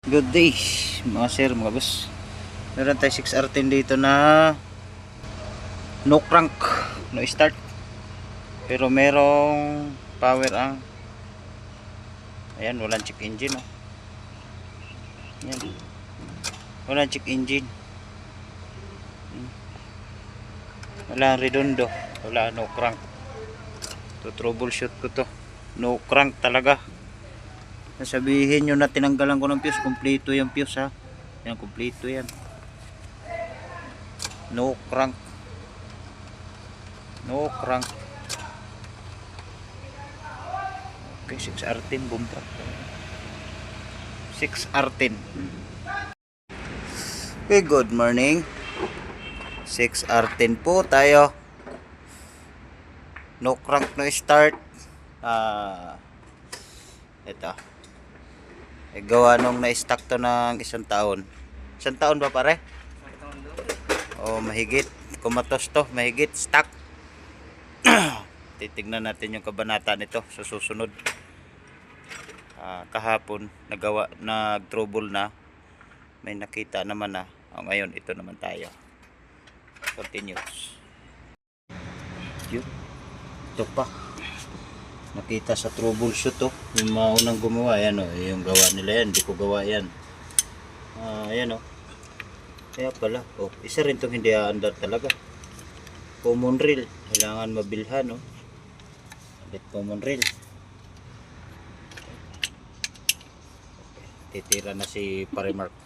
Good day mga sir, mga boss. Meron tayo 6R10 dito na no crank, no start, pero merong power ang ayan, walang check engine oh. Ayan. Walang check engine, walang redondo, wala, no crank. To troubleshoot ko to, no crank talaga. Sabihin nyo na tinanggalan ko ng fuse, kompleto yung fuse ha. Yan, kompleto yan. No crank. No crank. Okay, 6R10 boom truck. 6R10. Okay, good morning. 6R10 po tayo. No crank, no start. Ito. Gawa nung na-stock to ng isang taon. Isang taon ba pare? O mahigit. Kumatos to, mahigit. Stock. Titignan natin yung kabanata nito sa susunod. Kahapon nag-trouble na. May nakita naman na. Ngayon ito naman tayo. Continuous. Yun. Ito pa. Nakita sa troubleshoot to. Yung maunang gumawa. Yan o. Yung gawa nila yan. Hindi ko gawa yan. Ayan o. Kaya pala. Isa rin itong hindi aandar talaga. Common rail. Kailangan mabilhan o. Common rail. Titira na si Pare Mark.